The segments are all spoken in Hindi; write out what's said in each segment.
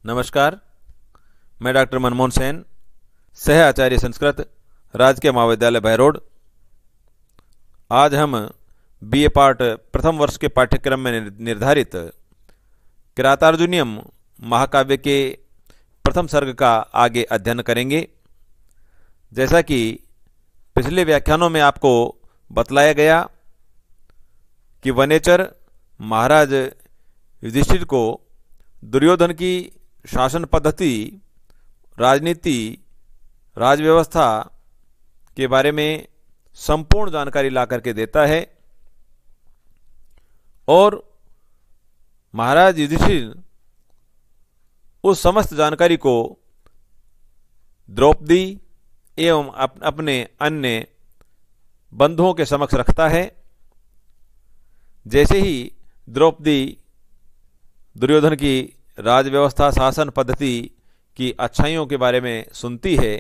नमस्कार, मैं डॉक्टर मनमोहन सेन, सह आचार्य संस्कृत, राजकीय महाविद्यालय बहरोड। आज हम बीए पार्ट प्रथम वर्ष के पाठ्यक्रम में निर्धारित किरातार्जुनीयम महाकाव्य के प्रथम सर्ग का आगे अध्ययन करेंगे। जैसा कि पिछले व्याख्यानों में आपको बतलाया गया कि वनेचर महाराज युधिष्ठिर को दुर्योधन की शासन पद्धति, राजनीति, राजव्यवस्था के बारे में संपूर्ण जानकारी ला करके देता है और महाराज युधिष्ठिर उस समस्त जानकारी को द्रौपदी एवं अपने अन्य बंधुओं के समक्ष रखता है। जैसे ही द्रौपदी दुर्योधन की राजव्यवस्था, शासन पद्धति की अच्छाइयों के बारे में सुनती है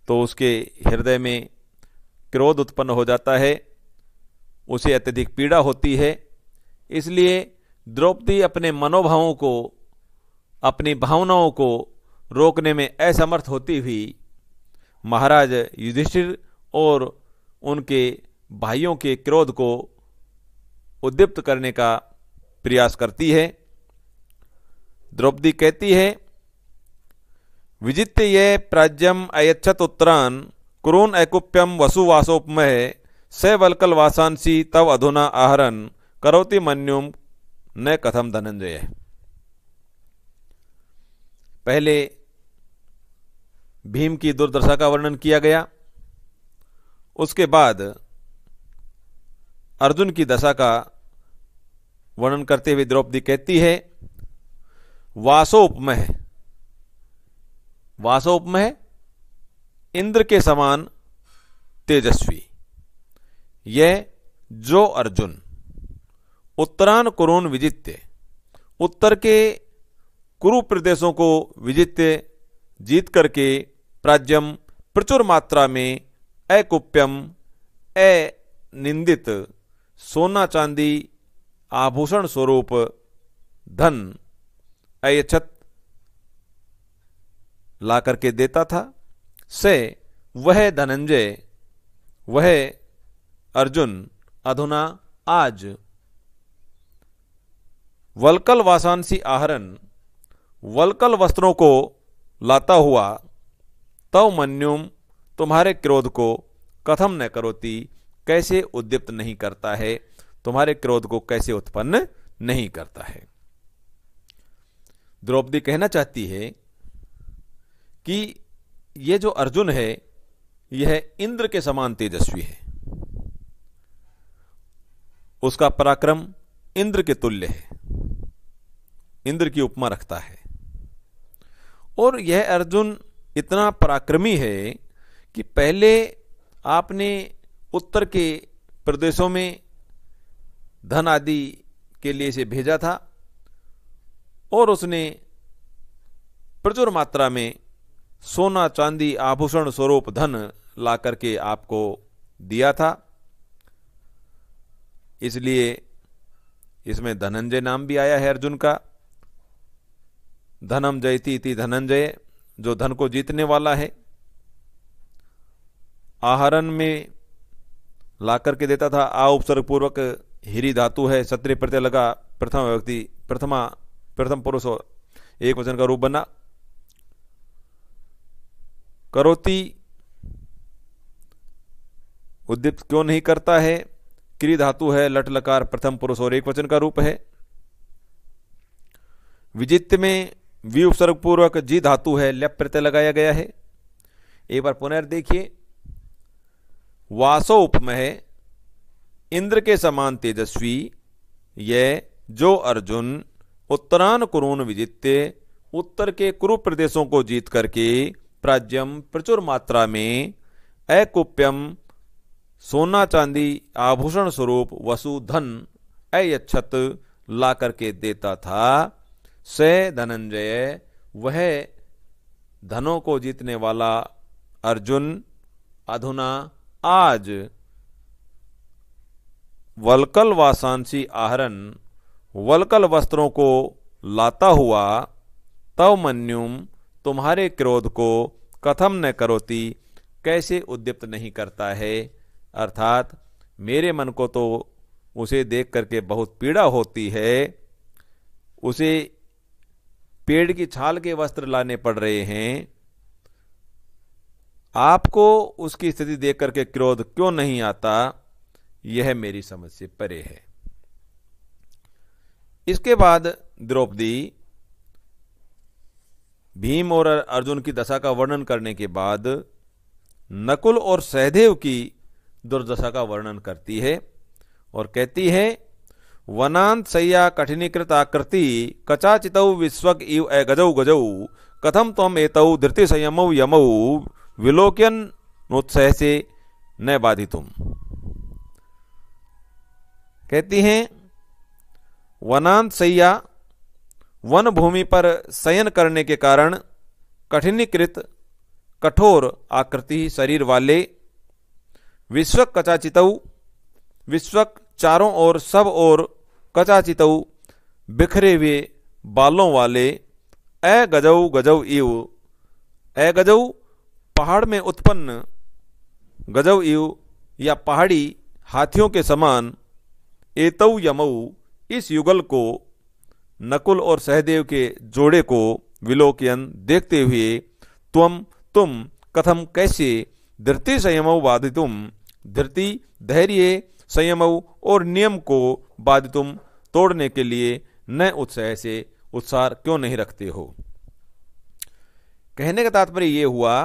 तो उसके हृदय में क्रोध उत्पन्न हो जाता है, उसे अत्यधिक पीड़ा होती है। इसलिए द्रौपदी अपने मनोभावों को, अपनी भावनाओं को रोकने में असमर्थ होती हुई महाराज युधिष्ठिर और उनके भाइयों के क्रोध को उद्दीप्त करने का प्रयास करती है। द्रौपदी कहती है, विजित्य ये प्राज्यम अयच्छत उत्तरान कुरून ऐकुप्यम वसुवासोपमय स वल्कल वासांसी तव अधुना आहरन करोति मन्युम न कथम धनंजय। पहले भीम की दुर्दशा का वर्णन किया गया, उसके बाद अर्जुन की दशा का वर्णन करते हुए द्रौपदी कहती है, वासोपमय, वासोपमय इंद्र के समान तेजस्वी, यह जो अर्जुन उत्तरान कुरुन विजित्य, उत्तर के कुरु प्रदेशों को विजित्य जीत करके प्राज्यम प्रचुर मात्रा में अकुप्यम अनिंदित सोना चांदी आभूषण स्वरूप धन अयच्छत ला करके देता था। से वह धनंजय, वह अर्जुन अधुना आज वल्कल वासांसी आहरन, वल्कल वस्त्रों को लाता हुआ तव मन्युम तुम्हारे क्रोध को कथम न करोति, कैसे उद्दीप्त नहीं करता है, तुम्हारे क्रोध को कैसे उत्पन्न नहीं करता है। द्रौपदी कहना चाहती है कि यह जो अर्जुन है यह इंद्र के समान तेजस्वी है, उसका पराक्रम इंद्र के तुल्य है, इंद्र की उपमा रखता है। और यह अर्जुन इतना पराक्रमी है कि पहले आपने उत्तर के प्रदेशों में धन आदि के लिए इसे भेजा था और उसने प्रचुर मात्रा में सोना चांदी आभूषण स्वरूप धन ला करके आपको दिया था। इसलिए इसमें धनंजय नाम भी आया है अर्जुन का। धनम जयति इति धनंजय, जो धन को जीतने वाला है। आहरण में ला करके देता था। आ उपसर्ग पूर्वक हिरी धातु है, क्षत्रिय प्रत्यय लगा, प्रथम व्यक्ति प्रथम पुरुष एक वचन का रूप बना। करोति उद्दीप्त क्यों नहीं करता है, क्री धातु है, लट लकार प्रथम पुरुष और एक वचन का रूप है। विजित्य में वी उपसर्ग पूर्वक जी धातु है, ल्यप प्रत्यय लगाया गया है। एक बार पुनः देखिए, वासो उपमय इंद्र के समान तेजस्वी, यह जो अर्जुन उत्तरान कुरुन विजित्य, उत्तर के कुरु प्रदेशों को जीत करके प्राज्यम प्रचुर मात्रा में अकुप्यम सोना चांदी आभूषण स्वरूप वसु धन अयच्छत ला करके देता था। से धनंजय, वह धनों को जीतने वाला अर्जुन अधुना आज वल्कल वासांसी आहरन, वल्कल वस्त्रों को लाता हुआ तव मन्युम तुम्हारे क्रोध को कथम न करोति कैसे उद्दीप्त नहीं करता है। अर्थात मेरे मन को तो उसे देख करके बहुत पीड़ा होती है, उसे पेड़ की छाल के वस्त्र लाने पड़ रहे हैं, आपको उसकी स्थिति देख करके क्रोध क्यों नहीं आता, यह मेरी समझ से परे है। इसके बाद द्रौपदी भीम और अर्जुन की दशा का वर्णन करने के बाद नकुल और सहदेव की दुर्दशा का वर्णन करती है और कहती है, वनांत सय्या कठिनीकृत आकृति कचाचितौ विश्वक इव गजौ गजौ कथम त्वम एतौ धृति संयमौ यमौ विलोक्यन नोत्सह से न बाधितुम। कहती हैं, वनांत सय्या वन भूमि पर शयन करने के कारण कठिनीकृत कठोर आकृति शरीर वाले, विश्वक कचाचितौ विश्वक चारों ओर सब ओर कचाचितौ बिखरे हुए बालों वाले, गजौ गजौ इव गजौ पहाड़ में उत्पन्न, गजौ इव या पहाड़ी हाथियों के समान, एतौ यमऊ इस युगल को, नकुल और सहदेव के जोड़े को विलोकयन देखते हुए, तुम कथम कैसे धृति संयमौ बाधितुम धृति धैर्य संयमौ और नियम को बाधितुम तोड़ने के लिए न उत्साह से उत्साह क्यों नहीं रखते हो। कहने का तात्पर्य ये हुआ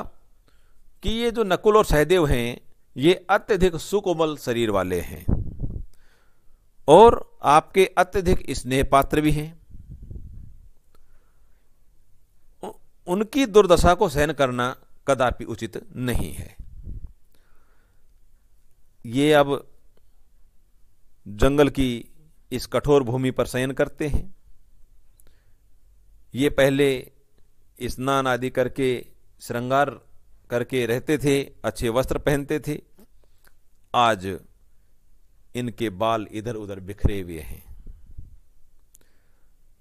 कि ये जो नकुल और सहदेव हैं ये अत्यधिक सुकोमल शरीर वाले हैं और आपके अत्यधिक स्नेह पात्र भी हैं। उनकी दुर्दशा को सहन करना कदापि उचित नहीं है। ये अब जंगल की इस कठोर भूमि पर शयन करते हैं। ये पहले स्नान आदि करके श्रृंगार करके रहते थे, अच्छे वस्त्र पहनते थे, आज इनके बाल इधर उधर बिखरे हुए हैं।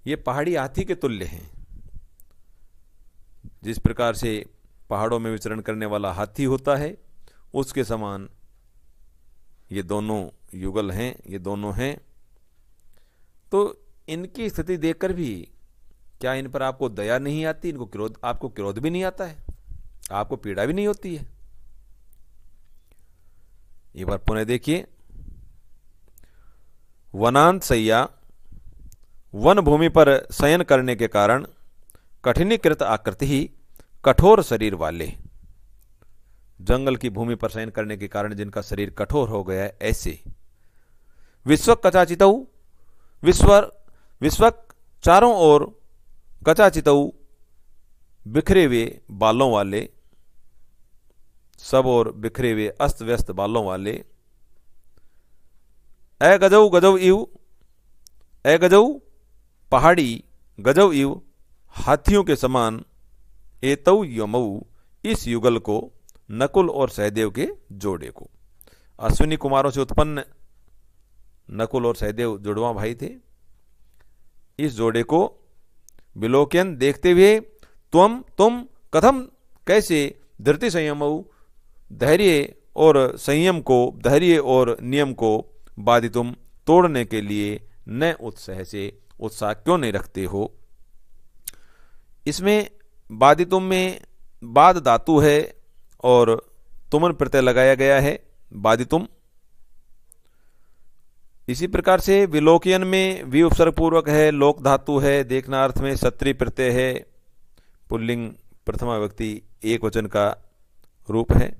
ये पहाड़ी हाथी के तुल्य हैं। जिस प्रकार से पहाड़ों में विचरण करने वाला हाथी होता है, उसके समान ये दोनों युगल हैं, ये दोनों हैं। तो इनकी स्थिति देखकर भी क्या इन पर आपको दया नहीं आती? इनको क्रोध, आपको क्रोध भी नहीं आता है? आपको पीड़ा भी नहीं होती है? एक बार पुनः देखिए, वनांत सय्या वन भूमि पर शयन करने के कारण कठिनीकृत आकृति ही कठोर शरीर वाले, जंगल की भूमि पर शयन करने के कारण जिनका शरीर कठोर हो गया है, ऐसे विश्वक कचाचितौ विश्वक चारों ओर कचाचितौ बिखरे हुए बालों वाले, सब और बिखरे हुए अस्त व्यस्त बालों वाले, गजौ गजौ इव गजौ पहाड़ी गजौ इव हाथियों के समान, एतौ यमऊ इस युगल को, नकुल और सहदेव के जोड़े को। अश्विनी कुमारों से उत्पन्न नकुल और सहदेव जुड़वा भाई थे। इस जोड़े को विलोकयन देखते हुए, तुम कथम कैसे धृति संयमऊ धैर्य और संयम को, धैर्य और नियम को बाधितुम तोड़ने के लिए न उत्साह से उत्साह क्यों नहीं रखते हो। इसमें बाधितुम में बाद धातु है और तुमन प्रत्यय लगाया गया है, बाधितुम। इसी प्रकार से विलोकयन में वि उपसर्ग पूर्वक है, लोक धातु है, देखना अर्थ में सत्री प्रत्यय है, पुल्लिंग प्रथमा व्यक्ति एक वचन का रूप है।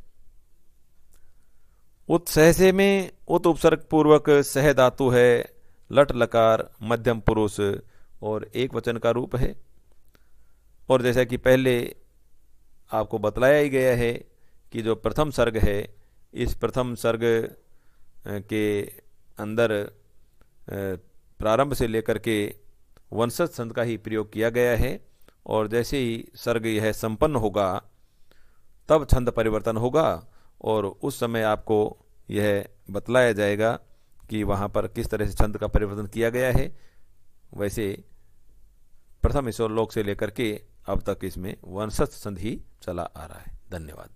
उत्सहसे में उत उपसर्ग पूर्वक सह धातु है, लट लकार मध्यम पुरुष और एक वचन का रूप है। और जैसा कि पहले आपको बतलाया ही गया है कि जो प्रथम सर्ग है, इस प्रथम सर्ग के अंदर प्रारंभ से लेकर के वंशज छंद का ही प्रयोग किया गया है और जैसे ही सर्ग यह संपन्न होगा तब छंद परिवर्तन होगा और उस समय आपको यह बतलाया जाएगा कि वहाँ पर किस तरह से छंद का परिवर्तन किया गया है। वैसे प्रथम ईश्वरलोक से लेकर के अब तक इसमें वंशज संधि चला आ रहा है। धन्यवाद।